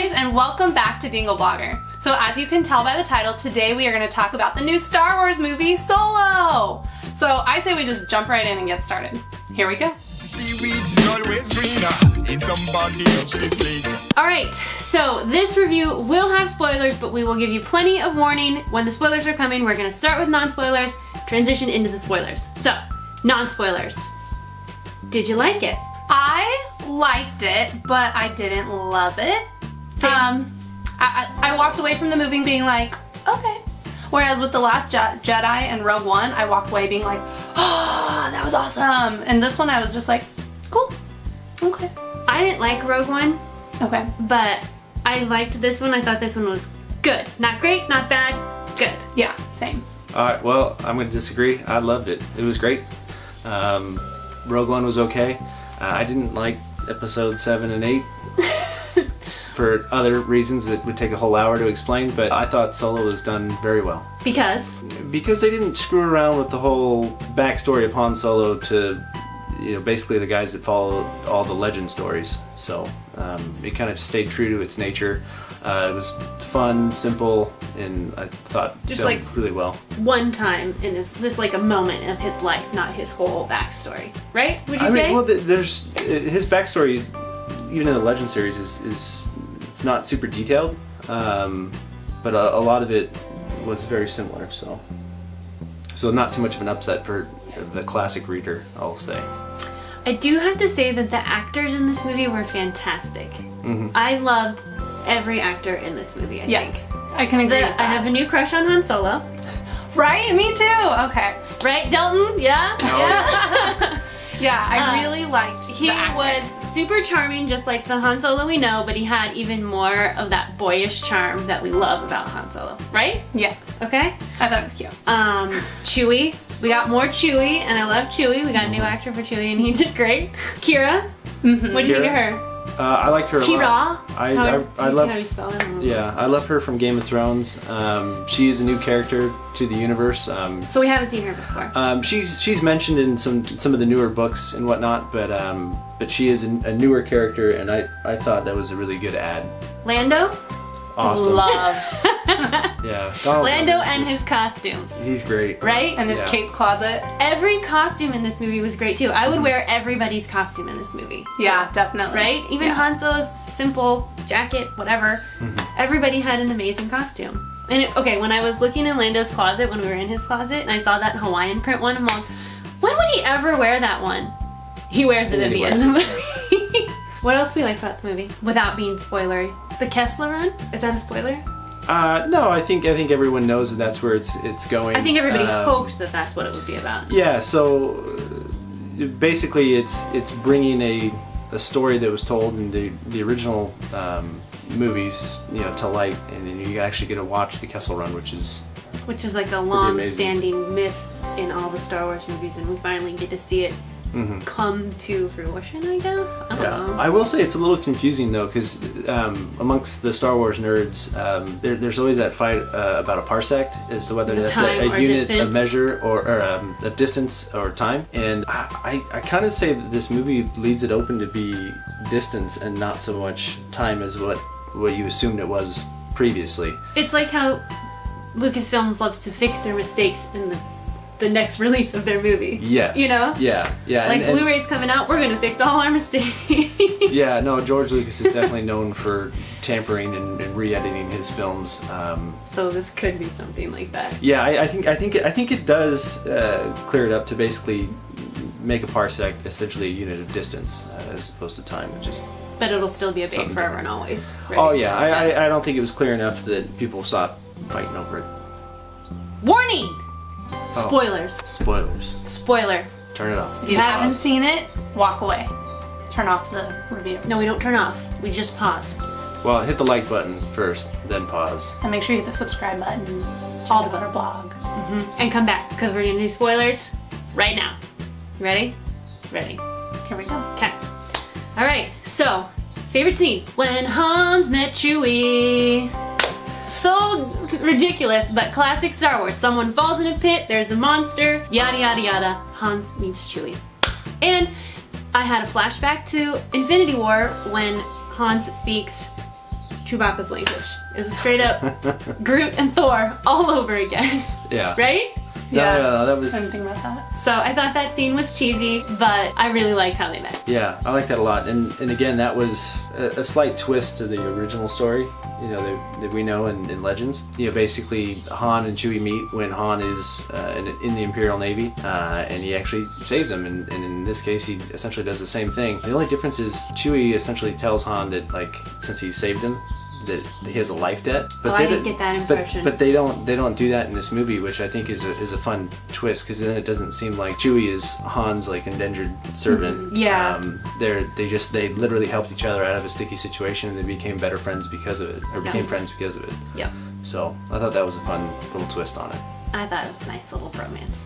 guys, and welcome back to Dingle Blogger. So as you can tell by the title, today we are going to talk about the new Star Wars movie, Solo. So I say we just jump right in and get started. Here we go. Alright, so this review will have spoilers, but we will give you plenty of warning when the spoilers are coming. We're going to start with non-spoilers, transition into the spoilers. So, non-spoilers. Did you like it? I liked it, but I didn't love it. Same. I walked away from the movie being like, okay. Whereas with The Last Jedi and Rogue One, I walked away being like, oh, that was awesome. And this one I was just like, cool, okay. I didn't like Rogue One, Okay. but I liked this one. I thought this one was good. Not great, not bad, good. Yeah, same. Alright, well, I'm going to disagree. I loved it. It was great. Rogue One was okay. I didn't like episodes 7 and 8 for other reasons that would take a whole hour to explain, but I thought Solo was done very well. Because Because they didn't screw around with the whole backstory of Han Solo to, you know, basically the guys that follow all the legend stories. So it kind of stayed true to its nature. It was fun, simple, and I thought Just done like- really well. one time in this like a moment of his life, not his whole backstory, right? Would you I say? mean, well, there's his backstory, even in the Legend series, is it's not super detailed, but a lot of it was very similar. So not too much of an upset for the classic reader, I'll say. I do have to say that the actors in this movie were fantastic. Mm-hmm. I loved every actor in this movie. I think. I can agree with I that. have a new crush on Han Solo. Right? Me too. Okay. Right, Dalton? Yeah. Oh, Yeah, I really liked He the acting. was super charming, just like the Han Solo we know, but he had even more of that boyish charm that we love about Han Solo, right? Yeah, Okay. I thought it was cute. Chewie. We got more Chewie, and I love Chewie. We got a new actor for Chewie, and he did great. Kira. What do you think of her? I liked her a Kira. lot. I How love. you spell it? Yeah, I love her from Game of Thrones. She is a new character to the universe. So we haven't seen her before. She's mentioned in some of the newer books and whatnot, but she is a newer character, and I thought that was a really good ad. Lando. Awesome. Loved. Yeah. Donald Lando Glover's and just- his costumes. He's great. Right? And his Yeah. cape closet. Every costume in this movie was great too. I would wear everybody's costume in this movie. Yeah, definitely. Right? Even Yeah. Han Solo's simple jacket, whatever. Everybody had an amazing costume. And okay, when I was looking in Lando's closet, when we were in his closet, and I saw that Hawaiian print one, I'm like, when would he ever wear that one? He wears it And at then the he end of the movie. What else do we like about the movie? Without being spoilery. The Kessler Run? Is that a spoiler? No, I think everyone knows that that's where it's going. I think everybody hoped that that's what it would be about. Yeah, so basically it's bringing a story that was told in the original movies, you know, to light, and then you actually get to watch the Kessel Run, which is like a amazing. long-standing myth in all the Star Wars movies, and we finally get to see it come to fruition, I guess. I don't know. I will say it's a little confusing though, because amongst the Star Wars nerds, there's always that fight about a parsec as to whether The that's time a or unit, distance. a measure, or a distance or time. And I kind of say that this movie leaves it open to be distance and not so much time as what you assumed it was previously. It's like how Lucasfilms loves to fix their mistakes in the next release of their movie. Yes. You know? Yeah. Like and- Blu-ray's coming out, we're gonna fix all our mistakes. Yeah, no, George Lucas is definitely known for tampering and re-editing his films. So this could be something like that. Yeah, I think it does clear it up to basically make a parsec essentially a unit of distance as opposed to time, which is. But it'll still be a bait Something forever different. and always. Right? Oh yeah, I don't think it was clear enough that people stop fighting over it. Warning! Oh. Spoilers. Spoilers. Spoiler. Turn it off. If you haven't Pause. seen it, walk away. Turn off the review. No, we don't turn off. We just pause. Well, hit the like button first, then pause. And make sure you hit the subscribe button. All the our blog. And come back, because we're gonna do spoilers right now. Ready? Ready. Here we go. Okay. Alright, so, favorite scene. When Hans met Chewie. So ridiculous, but classic Star Wars. Someone falls in a pit, there's a monster, yada yada yada. Hans meets Chewie. And I had a flashback to Infinity War when Hans speaks Chewbacca's language. It was straight up Groot and Thor all over again. Yeah. Right? Yeah, that was. I didn't think about that. So I thought that scene was cheesy, but I really liked how they met. Yeah, I like that a lot. And again, that was a slight twist to the original story, you know, that we know in Legends. You know, basically Han and Chewie meet when Han is in the Imperial Navy, and he actually saves him. And in this case, he essentially does the same thing. The only difference is Chewie essentially tells Han that, like, since he saved him, that he has a life debt. But I didn't get that impression. But they don't do that in this movie, which I think is a fun twist, because then it doesn't seem like Chewie is Han's like indentured servant. Yeah. They literally helped each other out of a sticky situation, and they became better friends because of it, or became friends because of it. Yep. So I thought that was a fun little twist on it. I thought it was a nice little romance.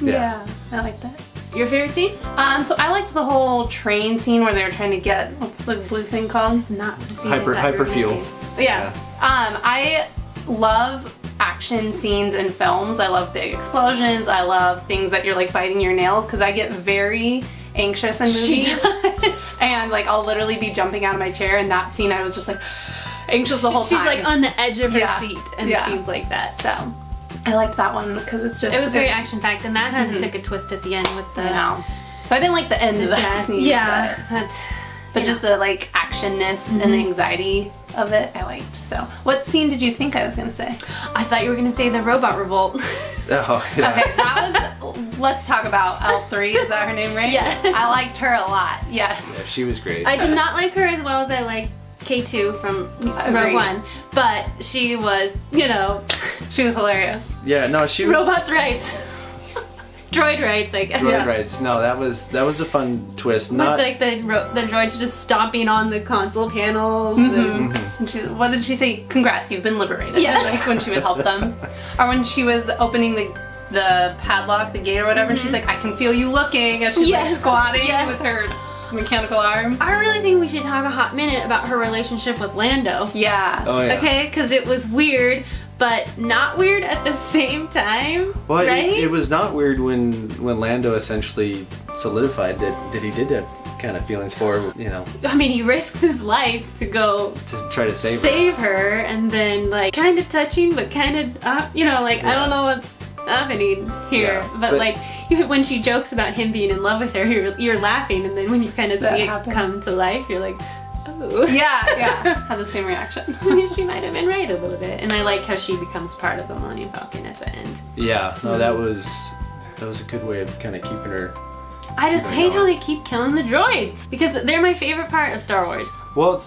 Yeah, I liked it. Your favorite scene? So I liked the whole train scene where they were trying to get, what's the blue thing called? It's not the scene I thought we were Hyper gonna fuel. see. Yeah. I love action scenes in films. I love big explosions. I love things that you're like biting your nails, because I get very anxious in She movies. does. And like I'll literally be jumping out of my chair. In that scene, I was just like anxious the whole time. She's like on the edge of her Yeah. seat and Yeah. scenes like that. So I liked that one because it's just It was very action packed, and that had to take a twist at the end with the. I know. So I didn't like the end of that death. scene. Yeah, that's. But just the like actionness and anxiety of it, I liked. So, what scene did you think I was gonna say? I thought you were gonna say the robot revolt. Oh, yeah. Okay, that was. Let's talk about L3. Is that her name, right? Yeah. I liked her a lot. Yeah, Yes. she was great. I did not like her as well as I liked K2 from Rogue Agreed. One, but she was, you know, She was hilarious. Yeah, no, she was. robots' rights, droid rights, I guess. Droid Yeah. rights. No, that was a fun twist. With Not like the droids just stomping on the console panels. And, And she, what did she say? Congrats, you've been liberated. Yeah. Like when she would help them, or when she was opening the padlock, the gate or whatever, and she's like, I can feel you looking, as she's like Yes. squatting Yes. with her mechanical arm. I really think we should talk a hot minute about her relationship with Lando. Yeah. Oh yeah. Okay, because it was weird, but not weird at the same time. Well, right? it was not weird when Lando essentially solidified that he did have kind of feelings for her, you know, I mean, he risks his life to go to try to save her. her, and then like kind of touching, but kind of, you know, like I don't know what's happening here. Yeah, but but- like when she jokes about him being in love with her, you're laughing, and then when you kind of see That it happened. come to life, you're like, oh. Yeah. Had the same reaction. I mean, she might have been right a little bit, and I like how she becomes part of the Millennium Falcon at the end. Yeah, no, that was a good way of kind of keeping her. I just Keep it hate how going. they keep killing the droids because they're my favorite part of Star Wars. Well,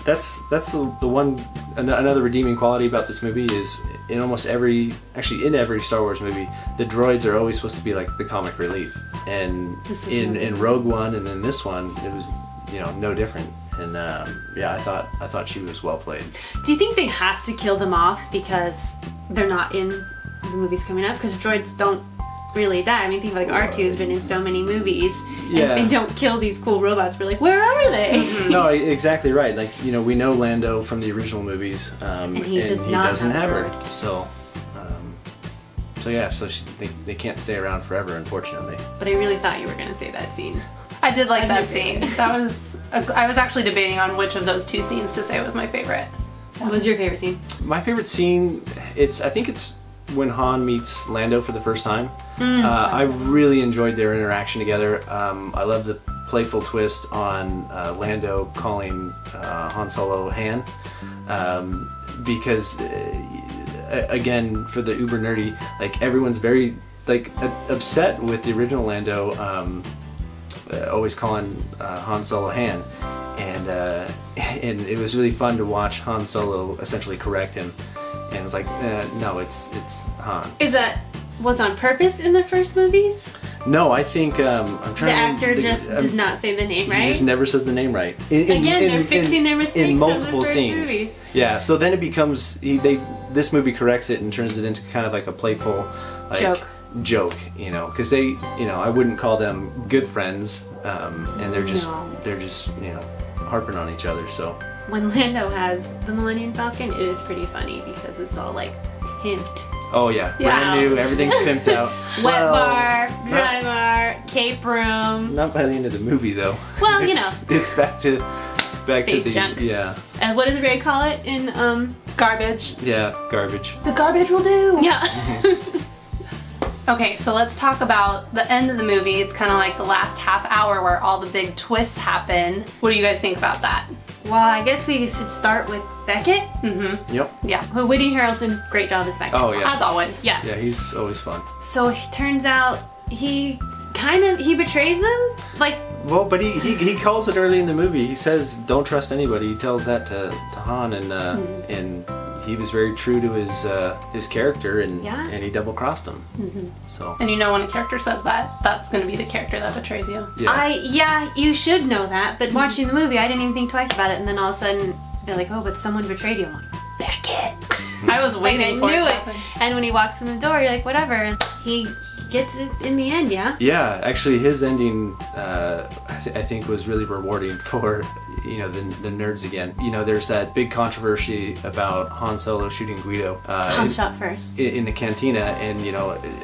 that's the one another redeeming quality about this movie is in almost every Star Wars movie, the droids are always supposed to be like the comic relief, and This is in Rogue One and in this one, it was no different. And yeah, I thought she was well played. Do you think they have to kill them off because they're not in the movies coming up? Because droids don't really die. I mean, think like R2 has been in so many movies, and Yeah. if they don't kill these cool robots, we're like, where are they? No, exactly right. Like we know Lando from the original movies, and he does not doesn't have have her. her. So yeah, so they can't stay around forever, unfortunately. But I really thought you were gonna say that scene. I did like That's that your scene. favorite. That was. I was actually debating on which of those two scenes to say was my favorite. What was your favorite scene? My favorite scene, I think it's when Han meets Lando for the first time. I really enjoyed their interaction together. I love the playful twist on Lando calling Han Solo Han, because again, for the uber nerdy, like everyone's very like upset with the original Lando always calling Han Solo Han, and it was really fun to watch Han Solo essentially correct him, and it was like no, it's Han. Is that was on purpose in the first movies? No, I think I'm The trying. actor just does not say the name He right. just never says the name right. Again, they're fixing their mistakes in from the multiple first scenes. movies. Yeah, so then it becomes this movie corrects it and turns it into kind of like a playful joke, because I wouldn't call them good friends, and they're just harping on each other. So When Lando has the Millennium Falcon, it is pretty funny because it's all like pimped. oh yeah, Yeah. brand new, everything's pimped out. Wet Well, bar, not- dry bar, cape room. Not by the end of the movie though. Well, it's back to back space to the junk. yeah, And what does Ray call it in Garbage. yeah, garbage. The garbage will do. Yeah. Okay, so let's talk about the end of the movie. It's kind of like the last half hour where all the big twists happen. What do you guys think about that? Well, I guess we should start with Beckett. Mm-hmm. Yep. Yeah. Who Woody Harrelson, great job as Beckett. Oh yeah. As always. Yeah. Yeah, he's always fun. So it turns out he betrays them? Like, Well, but he calls it early in the movie. He says, "Don't trust anybody." He tells that to Han, and he was very true to his character, and Yeah. and he double crossed him. So And you know when a character says that, that's going to be the character that betrays you. yeah. you should know that, but watching the movie, I didn't even think twice about it, and then all of a sudden, they're like, oh, but someone betrayed you. I'm like, Beckett. I was waiting I for knew it. to it. happen. And when he walks in the door, you're like, whatever. And he gets it in the end, yeah? Yeah, actually, his ending, I think, was really rewarding for, the nerds again. There's that big controversy about Han Solo shooting Guido. Han shot first. In the cantina, and,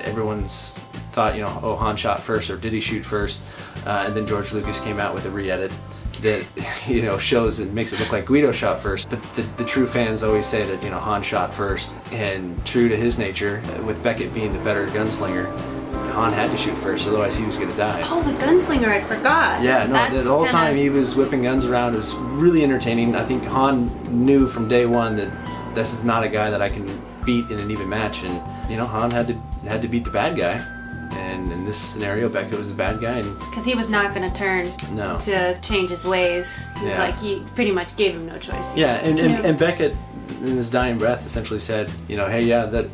everyone's thought, oh, Han shot first, or did he shoot first? And then George Lucas came out with a re-edit that, shows and makes it look like Guido shot first. But the true fans always say that, Han shot first. And true to his nature, with Beckett being the better gunslinger, Han had to shoot first, otherwise he was going to die. Oh, the gunslinger, I forgot. Yeah, no, That's the whole kinda- time he was whipping guns around. It was really entertaining. I think Han knew from day one that this is not a guy that I can beat in an even match, and Han had to beat the bad guy. And in this scenario, Beckett was the bad guy, and Because he was not going to turn no. to change his ways. He was Yeah. like, he pretty much gave him no choice. Yeah, and Yeah. Beckett, in his dying breath, essentially said, hey, yeah, that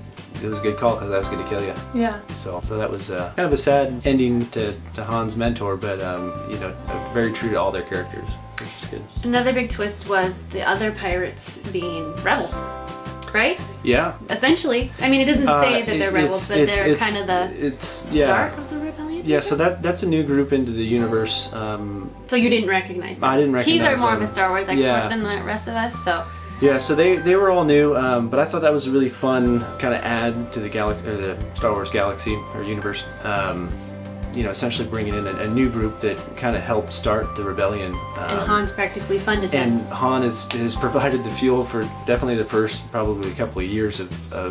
it was a good call because I was going to kill you. Yeah. So that was kind of a sad ending to Han's mentor, but very true to all their characters, which is good. Another big twist was the other pirates being rebels, right? Yeah. Essentially. I mean, it doesn't say that they're rebels, but they're kind of the start of the rebellion. Yeah, so that's a new group into the universe. So you didn't recognize them. I didn't recognize He's more of them. a Star Wars expert Yeah. than the rest of us, so... Yeah, so they were all new, but I thought that was a really fun kind of add to the the Star Wars galaxy or universe. Essentially bringing in a new group that kind of helped start the rebellion. And Han's practically funded them. And Han has provided the fuel for definitely the first probably a couple of years of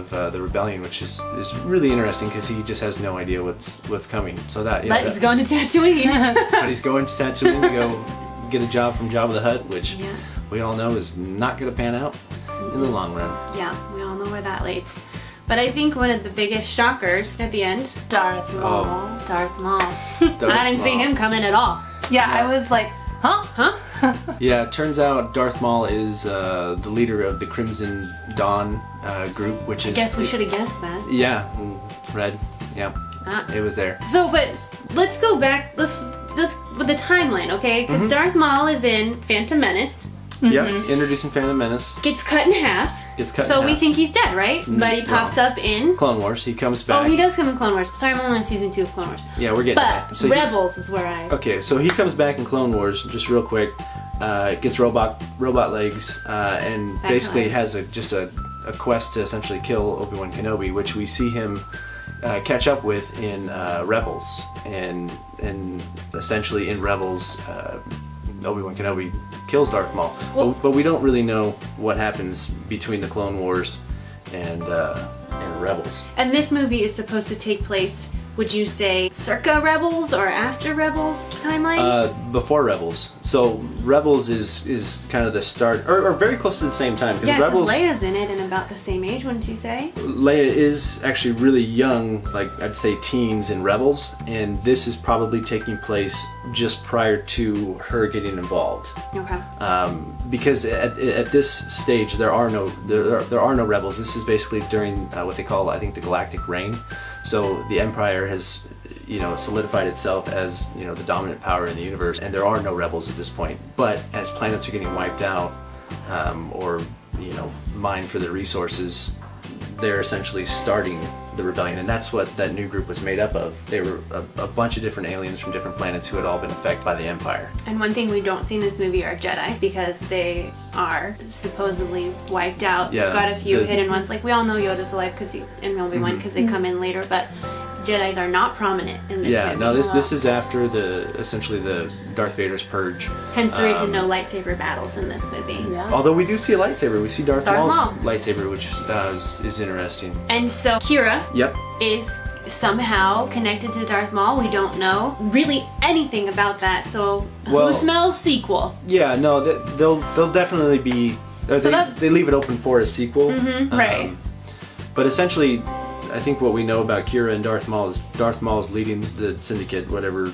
the rebellion, which is really interesting because he just has no idea what's coming. So that But he's going to Tatooine. but he's going to Tatooine to go get a job from Jabba the Hutt, which Yeah. we all know is not going to pan out in the long run. Yeah, we all know where that leads. But I think one of the biggest shockers at the end, Darth Maul. Oh. Darth Maul. Darth I didn't see Maul. him coming at all. Yeah, I was like, huh? Huh? Yeah, it turns out Darth Maul is the leader of the Crimson Dawn group, which is... I guess we should have guessed that. Yeah, red. Yeah, Ah. it was there. So, but let's go back. Let's with the timeline, okay? Because Darth Maul is in Phantom Menace, Yeah, introducing Phantom Menace. gets cut in half. Gets cut So in we half. think he's dead, right? But he pops up in. Clone Wars. He comes back. Oh, he does come in Clone Wars. Sorry, I'm only on season 2 of Clone Wars. Yeah, we're getting But back. So Rebels is where I. Okay, so he comes back in Clone Wars, just real quick, gets robot legs, and Back basically alive. has just a quest to essentially kill Obi-Wan Kenobi, which we see him catch up with in Rebels, and essentially in Rebels, Obi-Wan Kenobi kills Darth Maul, Well- but we don't really know what happens between the Clone Wars and Rebels. And this movie is supposed to take place, would you say, circa Rebels or after Rebels timeline? Before Rebels. So Rebels is kind of the start, or very close to the same time. yeah, because Rebels, Leia's in it and about the same age, wouldn't you say? Leia is actually really young, like I'd say teens in Rebels, and this is probably taking place just prior to her getting involved. Okay. Because at this stage there are no rebels. This is basically during what they call, I think, the Galactic Reign. So the Empire has solidified itself as the dominant power in the universe, and there are no rebels at this point. But as planets are getting wiped out or mined for their resources, they're essentially starting the rebellion, and that's what that new group was made up of. They were a bunch of different aliens from different planets who had all been affected by the Empire. And one thing we don't see in this movie are Jedi, because they are supposedly wiped out. Yeah, Got a few the- hidden ones. Like, we all know Yoda's alive and Obi-Wan because they come in later, but Jedis are not prominent in this Yeah, movie. no, this is after essentially the Darth Vader's purge. Hence the reason no lightsaber battles in this movie. Yeah. Although we do see a lightsaber. We see Darth Maul's Maul. lightsaber, which is interesting. And so Kira Yep. is somehow connected to Darth Maul. We don't know really anything about that. So Well- who smells sequel? Yeah, no, they'll definitely be. They leave it open for a sequel. Right. But essentially, I think what we know about Kira and Darth Maul is Darth Maul is leading the syndicate, whatever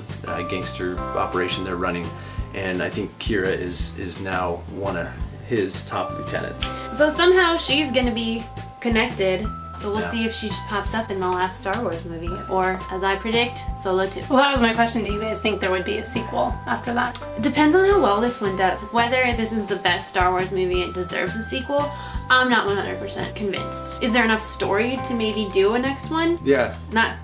gangster operation they're running, and I think Kira is now one of his top lieutenants. So somehow she's gonna be connected. So we'll Yeah. see if she pops up in the last Star Wars movie, or as I predict, Solo 2. Well, that was my question. Do you guys think there would be a sequel after that? Depends on how well this one does. Whether this is the best Star Wars movie and deserves a sequel, I'm not 100% convinced. Is there enough story to maybe do a next one? Yeah.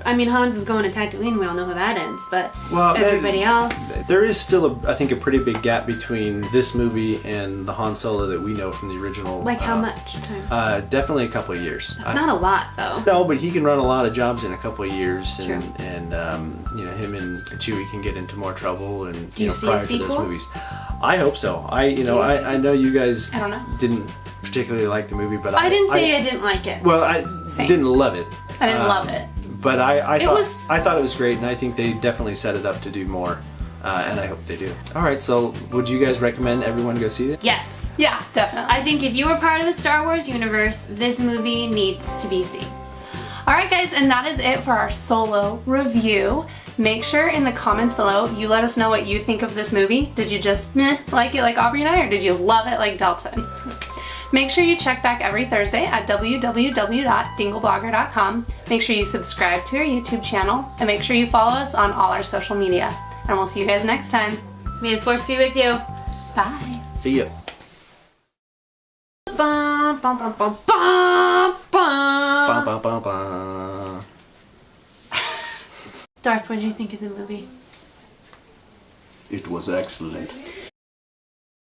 I mean, Hans is going to Tatooine, we all know how that ends, but Well, everybody else... There is still, I think, a pretty big gap between this movie and the Han Solo that we know from the original. Like how much time? Definitely a couple of years. Not a lot, though. No, but he can run a lot of jobs in a couple of years, True. and him and Chewie can get into more trouble, and Do you see a prior to sequel? those movies. I hope so. I see a I know you guys I don't know. didn't particularly like the movie, but I didn't say I didn't like it. Well, I Same. didn't love it. I didn't love it. But I It thought was- I thought it was great, and I think they definitely set it up to do more, and I hope they do. All right, so would you guys recommend everyone go see it? Yes. Yeah, definitely. I think if you are part of the Star Wars universe, this movie needs to be seen. All right, guys, and that is it for our Solo review. Make sure in the comments below you let us know what you think of this movie. Did you just like it like Aubrey and I, or did you love it like Delton? Make sure you check back every Thursday at www.dingleblogger.com. Make sure you subscribe to our YouTube channel, and make sure you follow us on all our social media. And we'll see you guys next time. May the Force be with you. Bye. See ya. Bum, bum, bum, bum, bum, bum. Bum, bum, bum, bum. Darth, what did you think of the movie? It was excellent.